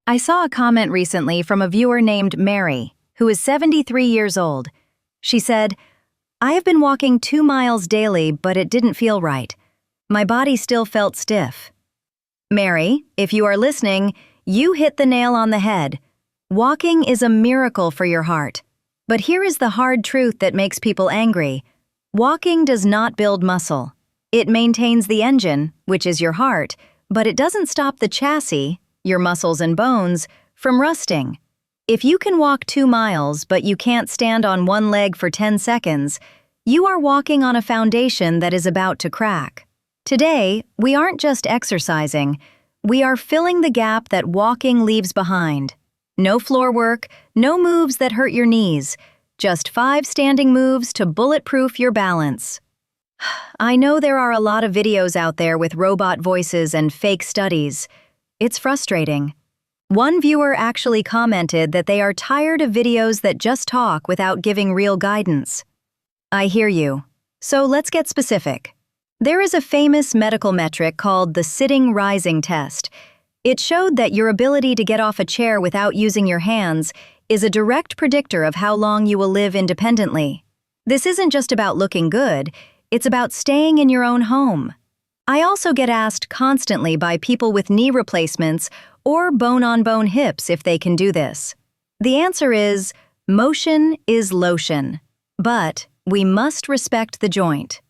I saw a comment recently from a viewer named Mary, who is 73 years old. She said, "I have been walking 2 miles daily, but it didn't feel right. My body still felt stiff." Mary, if you are listening, you hit the nail on the head. Walking is a miracle for your heart. But here is the hard truth that makes people angry. Walking does not build muscle. It maintains the engine, which is your heart, but it doesn't stop the chassis, your muscles and bones, from rusting. If you can walk 2 miles but you can't stand on one leg for 10 seconds, you are walking on a foundation that is about to crack. Today, we aren't just exercising, we are filling the gap that walking leaves behind. No floor work, no moves that hurt your knees, just 5 standing moves to bulletproof your balance. I know there are a lot of videos out there with robot voices and fake studies. It's frustrating. One viewer actually commented that they are tired of videos that just talk without giving real guidance. I hear you. So let's get specific. There is a famous medical metric called the sitting-rising test. It showed that your ability to get off a chair without using your hands is a direct predictor of how long you will live independently. This isn't just about looking good, it's about staying in your own home. I also get asked constantly by people with knee replacements or bone-on-bone hips if they can do this. The answer is, motion is lotion. But we must respect the joint.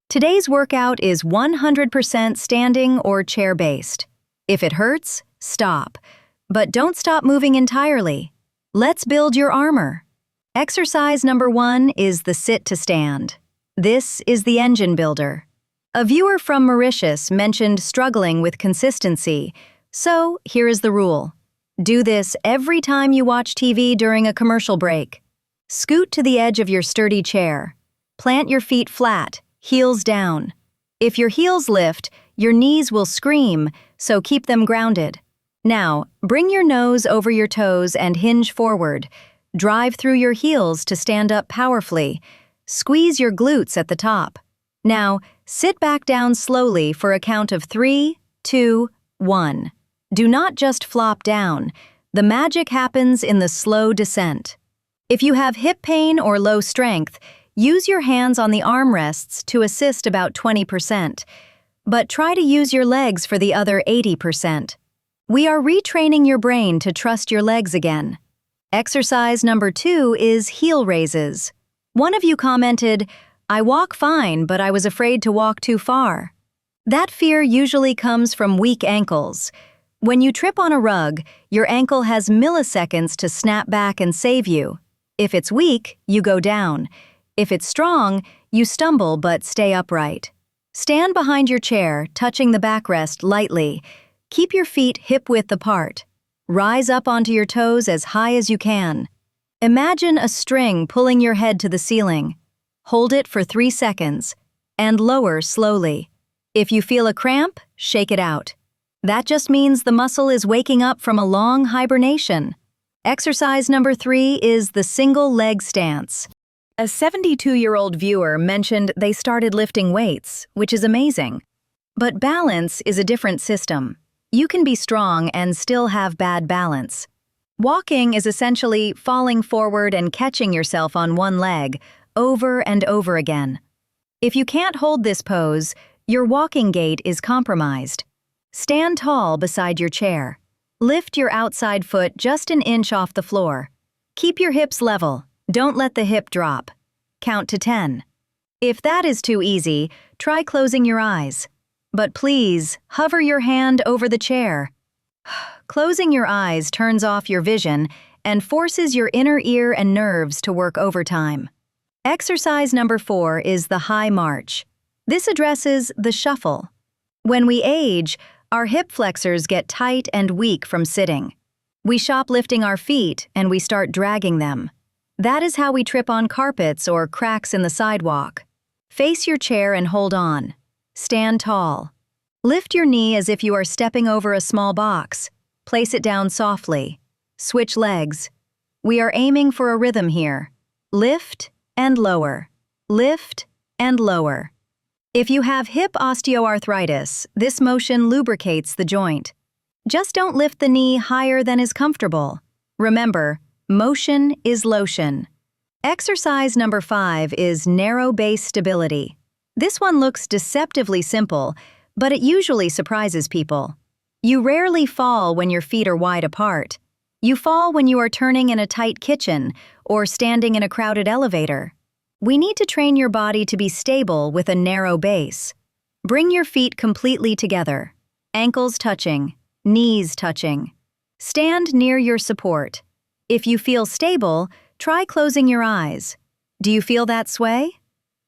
Today's workout is 100% standing or chair-based. If it hurts, stop. But don't stop moving entirely. Let's build your armor. Exercise number 1 is the sit to stand. This is the engine builder. A viewer from Mauritius mentioned struggling with consistency, so here is the rule. Do this every time you watch TV during a commercial break. Scoot to the edge of your sturdy chair. Plant your feet flat, heels down. If your heels lift, your knees will scream, so keep them grounded. Now, bring your nose over your toes and hinge forward. Drive through your heels to stand up powerfully. Squeeze your glutes at the top. Now, sit back down slowly for a count of 3, 2, 1. Do not just flop down. The magic happens in the slow descent. If you have hip pain or low strength, use your hands on the armrests to assist about 20%, but try to use your legs for the other 80%. We are retraining your brain to trust your legs again. Exercise number 2 is heel raises. One of you commented, "I walk fine, but I was afraid to walk too far." That fear usually comes from weak ankles. When you trip on a rug, your ankle has milliseconds to snap back and save you. If it's weak, you go down. If it's strong, you stumble but stay upright. Stand behind your chair, touching the backrest lightly. Keep your feet hip-width apart. Rise up onto your toes as high as you can. Imagine a string pulling your head to the ceiling. Hold it for 3 seconds, and lower slowly. If you feel a cramp, shake it out. That just means the muscle is waking up from a long hibernation. Exercise number 3 is the single leg stance. A 72-year-old viewer mentioned they started lifting weights, which is amazing. But balance is a different system. You can be strong and still have bad balance. Walking is essentially falling forward and catching yourself on one leg, over and over again. If you can't hold this pose, your walking gait is compromised. Stand tall beside your chair. Lift your outside foot just an inch off the floor. Keep your hips level. Don't let the hip drop. Count to 10. If that is too easy, try closing your eyes. But please, hover your hand over the chair. Closing your eyes turns off your vision and forces your inner ear and nerves to work overtime. Exercise number 4 is the high march. This addresses the shuffle. When we age, our hip flexors get tight and weak from sitting. We stop lifting our feet and we start dragging them. That is how we trip on carpets or cracks in the sidewalk. Face your chair and hold on. Stand tall. Lift your knee as if you are stepping over a small box. Place it down softly. Switch legs. We are aiming for a rhythm here. Lift and lower. Lift and lower. If you have hip osteoarthritis, this motion lubricates the joint. Just don't lift the knee higher than is comfortable. Remember, motion is lotion. Exercise number 5 is narrow base stability. This one looks deceptively simple, but it usually surprises people. You rarely fall when your feet are wide apart. You fall when you are turning in a tight kitchen or standing in a crowded elevator. We need to train your body to be stable with a narrow base. Bring your feet completely together, ankles touching, knees touching. Stand near your support. If you feel stable, try closing your eyes. Do you feel that sway?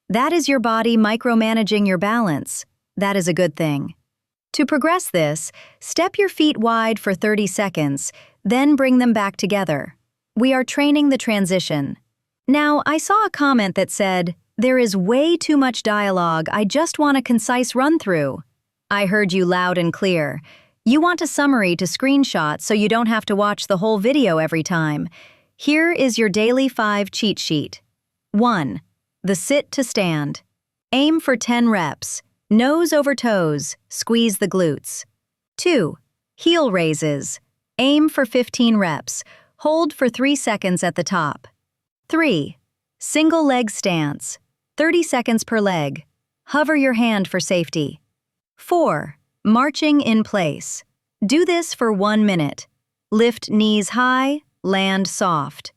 That is your body micromanaging your balance. That is a good thing. To progress this, step your feet wide for 30 seconds, then bring them back together. We are training the transition. Now, I saw a comment that said, "There is way too much dialogue, I just want a concise run-through." I heard you loud and clear. You want a summary to screenshot so you don't have to watch the whole video every time. Here is your daily 5 cheat sheet. 1. The sit to stand. Aim for 10 reps. Nose over toes, squeeze the glutes. 2. Heel raises. Aim for 15 reps. Hold for 3 seconds at the top. 3. Single leg stance. 30 seconds per leg. Hover your hand for safety. 4. Marching in place. Do this for 1 minute. Lift knees high, land soft.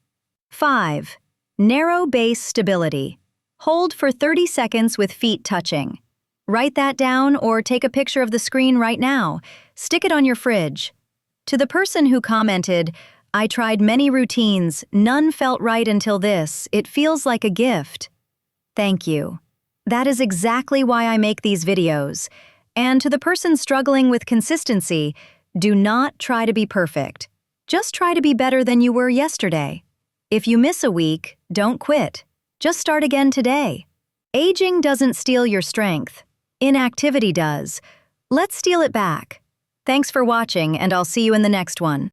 5. Narrow base stability. Hold for 30 seconds with feet touching. Write that down or take a picture of the screen right now. Stick it on your fridge. To the person who commented, "I tried many routines, none felt right until this. It feels like a gift." Thank you. That is exactly why I make these videos. And to the person struggling with consistency, do not try to be perfect. Just try to be better than you were yesterday. If you miss a week, don't quit. Just start again today. Aging doesn't steal your strength. Inactivity does. Let's steal it back. Thanks for watching, and I'll see you in the next one.